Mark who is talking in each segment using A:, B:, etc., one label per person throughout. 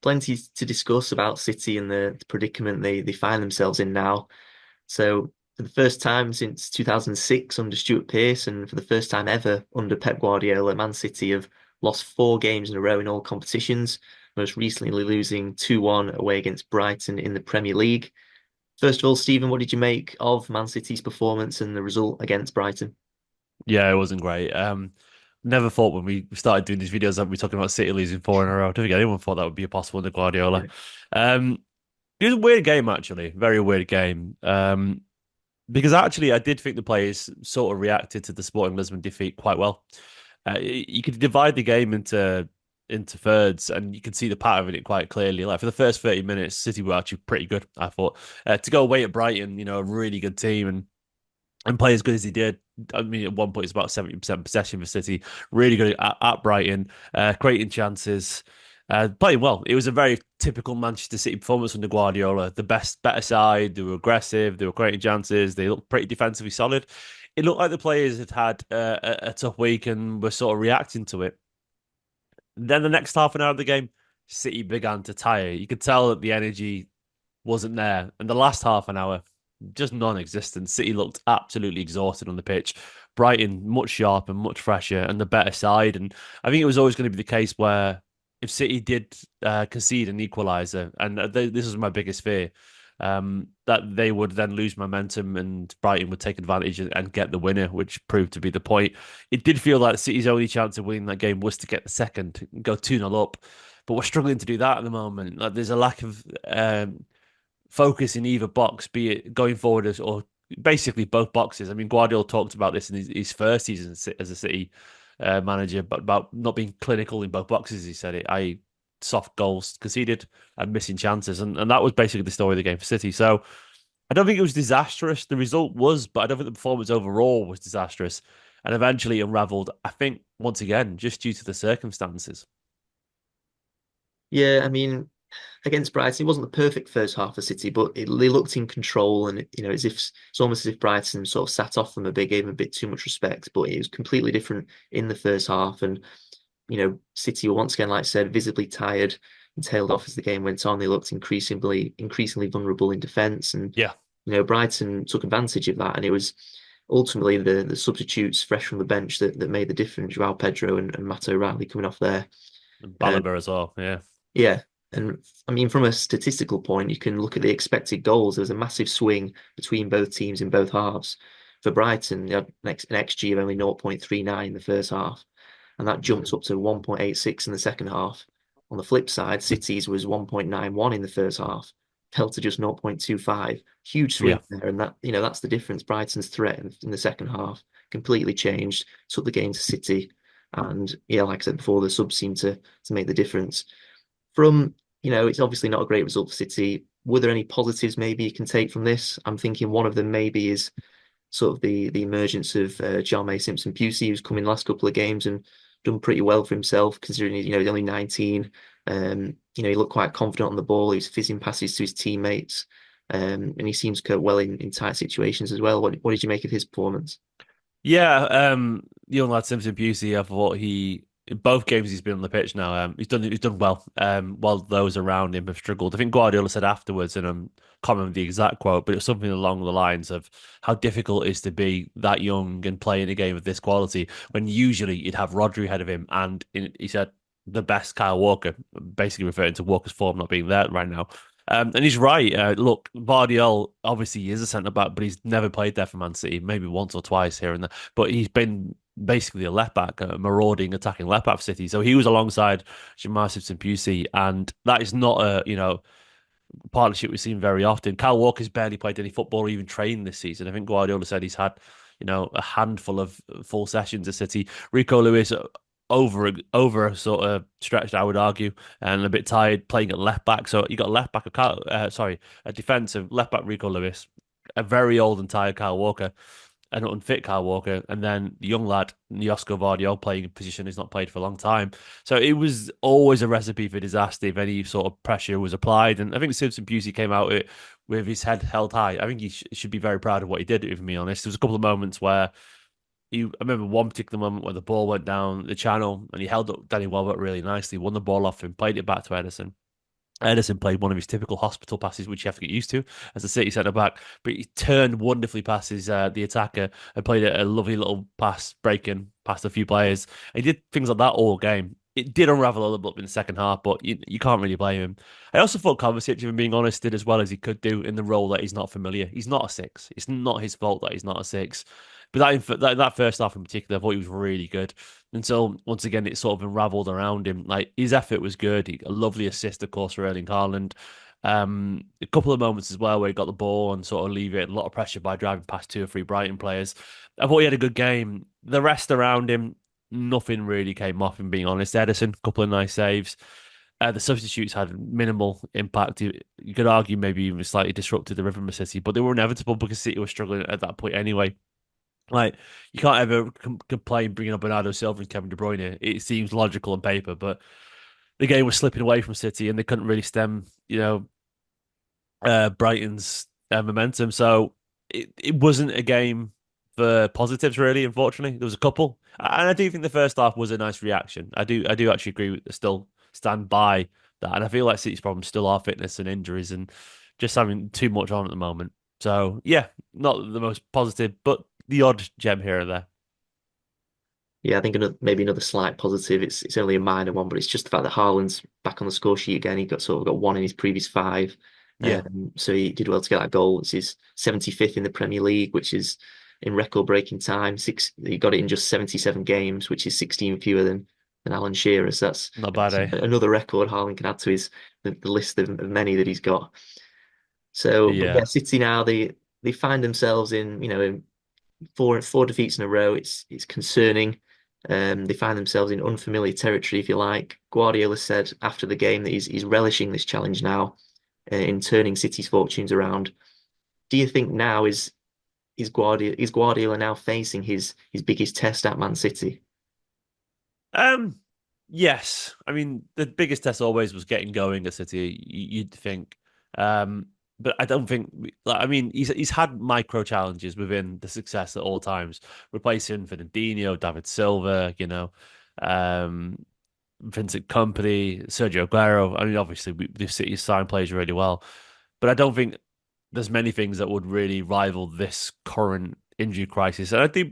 A: plenty to discuss about City and the predicament they find themselves in now. So for the first time since 2006 under Stuart Pearce, and for the first time ever under Pep Guardiola, Man City have lost 4 games in a row in all competitions, most recently losing 2-1 away against Brighton in the Premier League. First of all, Stephen, what did you make of Man City's performance and the result against Brighton?
B: Yeah, it wasn't great. Never thought when we started doing these videos that we'd be talking about City losing four in a row. I don't think anyone thought that would be possible under Guardiola.
A: Yeah.
B: Um, it was a weird game, actually. Very weird game. Because actually, I did think the players sort of reacted to the Sporting Lisbon defeat quite well. You could divide the game into thirds, and you could see the pattern in it quite clearly. Like for the first 30 minutes, City were actually pretty good. I thought to go away at Brighton, a really good team, and play as good as he did. I mean, at one point, it's about 70% possession for City. Really good at Brighton, creating chances, playing well. It was a very typical Manchester City performance under Guardiola. The better side. They were aggressive. They were creating chances. They looked pretty defensively solid. It looked like the players had had a tough week and were sort of reacting to it. Then the next half an hour of the game, City began to tire. You could tell that the energy wasn't there. And the last half an hour, just non-existent. City looked absolutely exhausted on the pitch. Brighton much sharper, much fresher, and the better side. And I think it was always going to be the case where if City did concede an equaliser, and this was my biggest fear, that they would then lose momentum and Brighton would take advantage and get the winner, which proved to be the point. It did feel like City's only chance of winning that game was to get the second, go 2-0 up. But we're struggling to do that at the moment. Like, there's a lack of focus in either box, be it going forward or basically both boxes. I mean, Guardiola talked about this in his first season as a City manager, but about not being clinical in both boxes. He said it, i.e., soft goals conceded and missing chances, and that was basically the story of the game for City. So I don't think it was disastrous. The result was, but I don't think the performance overall was disastrous. And eventually unravelled, I think, once again, just due to the circumstances.
A: Yeah, I mean, against Brighton, it wasn't the perfect first half for City, but they looked in control, and as if it's almost as if Brighton sort of sat off them a bit, gave them a bit too much respect. But it was completely different in the first half, and City were once again, like I said, visibly tired and tailed off as the game went on. They looked increasingly vulnerable in defence, and
B: Yeah,
A: Brighton took advantage of that, and it was ultimately the substitutes fresh from the bench that made the difference. Joao Pedro and Matt O'Reilly coming off there.
B: and
A: Um,
B: Balaba as well. Yeah,
A: yeah. And I mean, from a statistical point, you can look at the expected goals. There was a massive swing between both teams in both halves. For Brighton, they had an XG of only 0.39 in the first half, and that jumped up to 1.86 in the second half. On the flip side, City's was 1.91 in the first half, fell to just 0.25. Huge
B: yeah.
A: swing there, and that's the difference. Brighton's threat in the second half completely changed, took the game to City, and yeah, like I said before, the subs seemed to make the difference. From it's obviously not a great result for City. Were there any positives maybe you can take from this? I'm thinking one of them maybe is sort of the emergence of Jarmay Simpson-Pusey, who's come in the last couple of games and done pretty well for himself, considering he's only 19. He looked quite confident on the ball. He was fizzing passes to his teammates, and he seems to cope well in tight situations as well. What did you make of his performance?
B: Yeah, young lad Simpson Pusey, I thought he in both games he's been on the pitch now. He's done well. While those around him have struggled. I think Guardiola said afterwards, and I'm can't remember the exact quote, but it was something along the lines of how difficult it is to be that young and playing a game of this quality when usually you'd have Rodri ahead of him, and he said the best Kyle Walker, basically referring to Walker's form not being there right now. And he's right. Look, Vardiol obviously is a centre back, but he's never played there for Man City. Maybe once or twice here and there, but he's been basically a left back, a marauding attacking left back for City. So he was alongside Jamar Simpson-Pusey, and that is not a partnership we've seen very often. Kyle Walker's barely played any football or even trained this season. I think Guardiola said he's had a handful of full sessions at City. Rico Lewis over a sort of stretched, I would argue, and a bit tired playing at left back. So you got left back, a defensive left back Rico Lewis, a very old and tired Kyle Walker, an unfit Kyle Walker, and then the young lad Josko Vardiol playing a position he's not played for a long time. So it was always a recipe for disaster if any sort of pressure was applied. And I think Simpson Pusey came out with his head held high. I think he should be very proud of what he did, if I'm being honest. There was a couple of moments where I remember one particular moment where the ball went down the channel and he held up Danny Welbeck really nicely, won the ball off him, played it back to Edison. Ederson played one of his typical hospital passes, which you have to get used to as a City centre back. But he turned wonderfully past the attacker and played a lovely little pass, breaking past a few players. He did things like that all game. It did unravel a little bit in the second half, but you can't really blame him. I also thought Kovacic, if I'm being honest, did as well as he could do in the role that he's not familiar. He's not a six. It's not his fault that he's not a six. But that first half in particular, I thought he was really good until once again it sort of unravelled around him. Like his effort was good. A lovely assist, of course, for Erling Haaland. A couple of moments as well where he got the ball and sort of alleviated a lot of pressure by driving past two or three Brighton players. I thought he had a good game. The rest around him, nothing really came off, him being honest. Ederson, a couple of nice saves. The substitutes had minimal impact. You could argue maybe even slightly disrupted the rhythm of City, but they were inevitable because City was struggling at that point anyway. Like you can't ever complain bringing up Bernardo Silva and Kevin De Bruyne. It seems logical on paper, but the game was slipping away from City, and they couldn't really stem, Brighton's momentum. So it wasn't a game for positives, really. Unfortunately, there was a couple, and I do think the first half was a nice reaction. I do actually agree with still stand by that, and I feel like City's problems still are fitness and injuries, and just having too much on at the moment. So yeah, not the most positive, but the odd gem here or there.
A: Yeah, I think maybe another slight positive. It's only a minor one, but it's just the fact that Haaland's back on the score sheet again. He got one in his previous five,
B: Yeah,
A: so he did well to get that goal. It's his 75th in the Premier League, which is in record-breaking time. He got it in just 77 games, which is 16 fewer than Alan Shearer. So
B: not bad,
A: that's
B: eh?
A: another record Haaland can add to the list of many that he's got. So, but
B: Yeah.
A: yeah, City now they find themselves in four defeats in a row. It's concerning. They find themselves in unfamiliar territory, if you like. Guardiola said after the game that he's relishing this challenge now in turning City's fortunes around. Do you think now is Guardiola now facing his biggest test at Man City?
B: Um, yes. I mean, the biggest test always was getting going at City. You'd think, but I don't think. I mean, he's had micro challenges within the success at all times, replacing Fernandinho, David Silva, um, Vincent Kompany, Sergio Aguero. I mean, obviously, the City signed players really well, but I don't think there's many things that would really rival this current injury crisis. And I do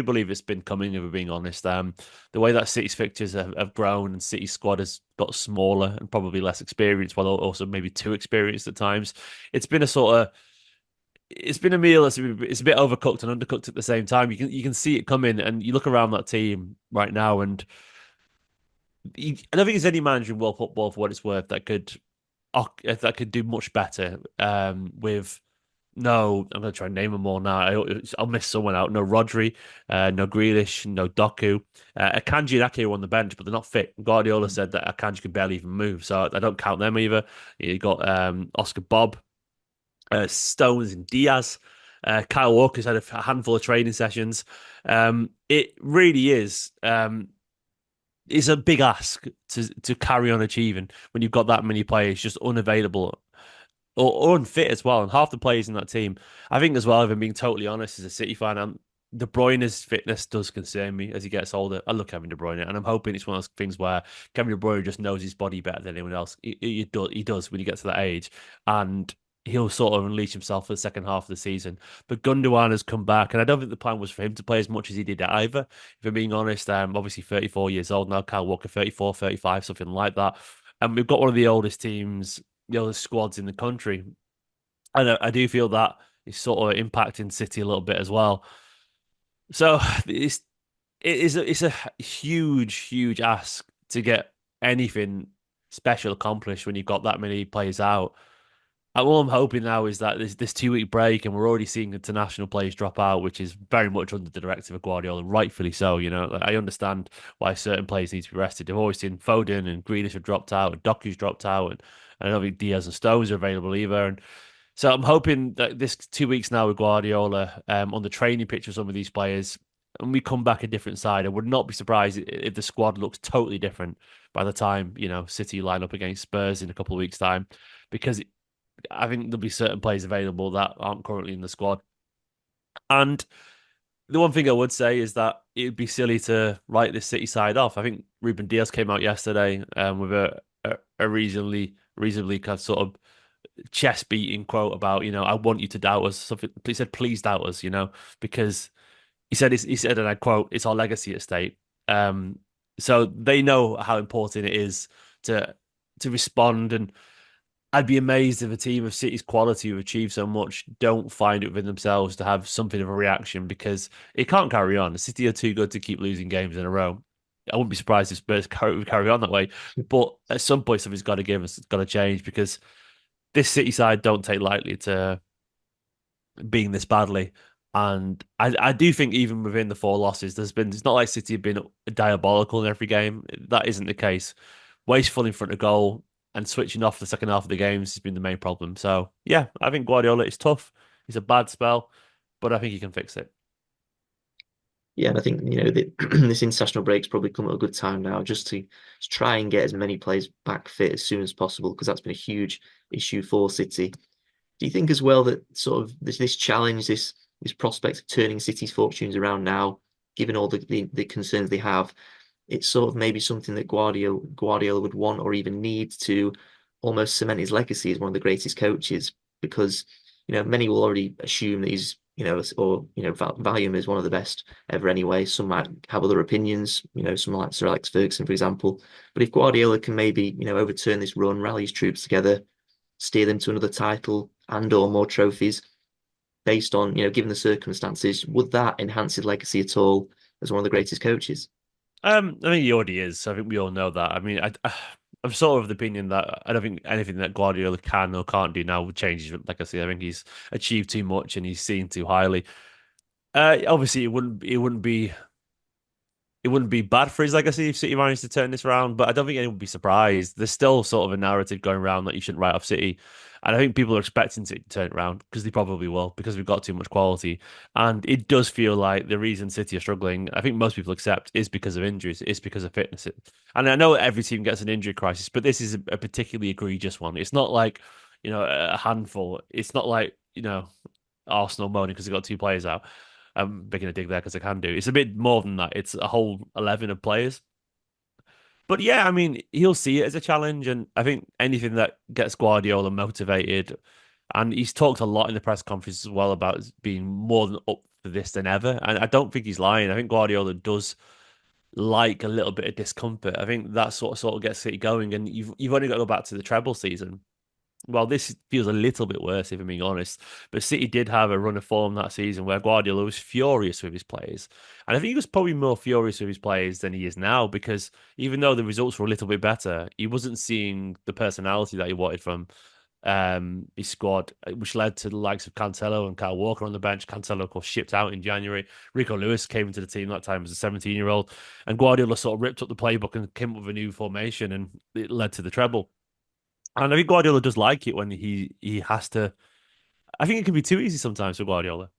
B: believe it's been coming, if we're being honest. The way that City's fixtures have grown and City's squad has got smaller and probably less experienced, while also maybe too experienced at times. It's been a sort of it's been a meal it's a bit overcooked and undercooked at the same time. You can see it coming, and you look around that team right now, and I don't think there's any manager in world football, for what it's worth, that could do much better with no, I'm going to try and name them all now. I'll miss someone out. No Rodri, no Grealish, no Doku. Akanji and Ake are on the bench, but they're not fit. Guardiola said that Akanji could barely even move, so I don't count them either. You got Oscar Bob, Stones and Diaz. Kyle Walker's had a handful of training sessions. It really is. It's a big ask to carry on achieving when you've got that many players just unavailable or unfit as well. And half the players in that team, I think as well, if I'm being totally honest, as a City fan, De Bruyne's fitness does concern me as he gets older. I love Kevin De Bruyne, and I'm hoping it's one of those things where Kevin De Bruyne just knows his body better than anyone else. He does when he gets to that age, and he'll sort of unleash himself for the second half of the season. But Gundogan has come back, and I don't think the plan was for him to play as much as he did either. If I'm being honest, obviously 34 years old now, Kyle Walker 34, 35, something like that. And we've got one of the oldest teams, the oldest squads in the country. And I do feel that is sort of impacting City a little bit as well. So it's a huge, huge ask to get anything special accomplished when you've got that many players out. And all I'm hoping now is that this 2 week break, and we're already seeing international players drop out, which is very much under the directive of Guardiola, rightfully so. Like, I understand why certain players need to be rested. I've always seen Foden and Grealish have dropped out, and Doku's dropped out, and I don't think Diaz and Stones are available either. And so I'm hoping that this 2 weeks now with Guardiola on the training pitch of some of these players, and we come back a different side. I would not be surprised if the squad looks totally different by the time City line up against Spurs in a couple of weeks' time, because I think there'll be certain players available that aren't currently in the squad. And the one thing I would say is that it would be silly to write this City side off. I think Ruben Diaz came out yesterday with a reasonably reasonably kind of sort of chest beating quote about, I want you to doubt us. Something he said, please doubt us, because he said, and I quote, it's our legacy at stake. So they know how important it is to respond. And I'd be amazed if a team of City's quality who achieve so much don't find it within themselves to have something of a reaction, because it can't carry on. City are too good to keep losing games in a row. I wouldn't be surprised if Spurs carry on that way. But at some point, something's got to give us, it's got to change, because this City side don't take lightly to being this badly. And I do think even within the four losses, it's not like City have been diabolical in every game. That isn't the case. Wasteful in front of goal and switching off the second half of the games has been the main problem. So yeah, I think Guardiola is tough. It's a bad spell, but I think he can fix it.
A: Yeah, and I think this international break's probably come at a good time now, just to try and get as many players back fit as soon as possible, because that's been a huge issue for City. Do you think as well that sort of this challenge, this prospect of turning City's fortunes around now, given all the concerns they have, it's sort of maybe something that Guardiola would want or even need to almost cement his legacy as one of the greatest coaches, because many will already assume that he's or value him as one of the best ever anyway. Some might have other opinions, some like Sir Alex Ferguson, for example. But if Guardiola can maybe overturn this run, rally his troops together, steer them to another title and or more trophies based on given the circumstances, would that enhance his legacy at all as one of the greatest coaches?
B: I think he already is. I think we all know that. I mean, I'm sort of the opinion that I don't think anything that Guardiola can or can't do now would change his legacy. I think he's achieved too much and he's seen too highly. Obviously, it wouldn't be bad for his legacy if City managed to turn this around, but I don't think anyone would be surprised. There's still sort of a narrative going around that you shouldn't write off City. And I think people are expecting City to turn it around because they probably will, because we've got too much quality. And it does feel like the reason City are struggling, I think most people accept, is because of injuries, is because of fitness. And I know every team gets an injury crisis, but this is a particularly egregious one. It's not like, a handful. It's not like, Arsenal moaning because they've got two players out. I'm making a dig there because I can do. It's a bit more than that. It's a whole 11 of players. But yeah, I mean, he'll see it as a challenge. And I think anything that gets Guardiola motivated, and he's talked a lot in the press conference as well about being more than up for this than ever. And I don't think he's lying. I think Guardiola does like a little bit of discomfort. I think that sort of gets City going. And you've only got to go back to the treble season. Well, this feels a little bit worse, if I'm being honest. But City did have a run of form that season where Guardiola was furious with his players. And I think he was probably more furious with his players than he is now, because even though the results were a little bit better, he wasn't seeing the personality that he wanted from his squad, which led to the likes of Cancelo and Kyle Walker on the bench. Cancelo, of course, shipped out in January. Rico Lewis came into the team that time as a 17-year-old. And Guardiola sort of ripped up the playbook and came up with a new formation, and it led to the treble. And I think Guardiola does like it when he has to. I think it can be too easy sometimes for Guardiola,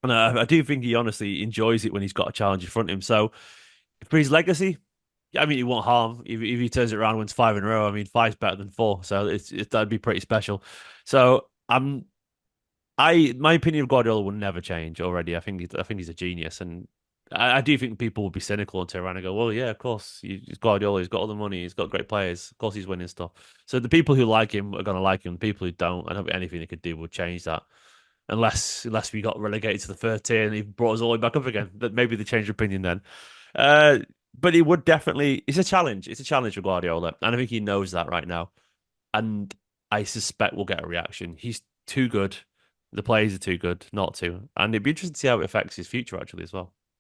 B: and I do think he honestly enjoys it when he's got a challenge in front of him. So for his legacy, I mean, it won't harm if he turns it around and wins five in a row. I mean, five's better than four, so that'd be pretty special. So my opinion of Guardiola will never change. Already, I think he's a genius, and I do think people will be cynical and turn around and go, "Well, yeah, of course, he's Guardiola. He's got all the money. He's got great players. Of course, he's winning stuff." So the people who like him are going to like him. The people who don't, I don't think anything they could do would change that, unless we got relegated to the third tier and he brought us all the way back up again. That maybe they change their opinion then. Uh, but it would definitely. It's a challenge. It's a challenge for Guardiola, and I think he knows that right now. And I suspect we'll get a reaction. He's too good. The players are too good not to, and it'd be interesting to see how it affects his future actually as well.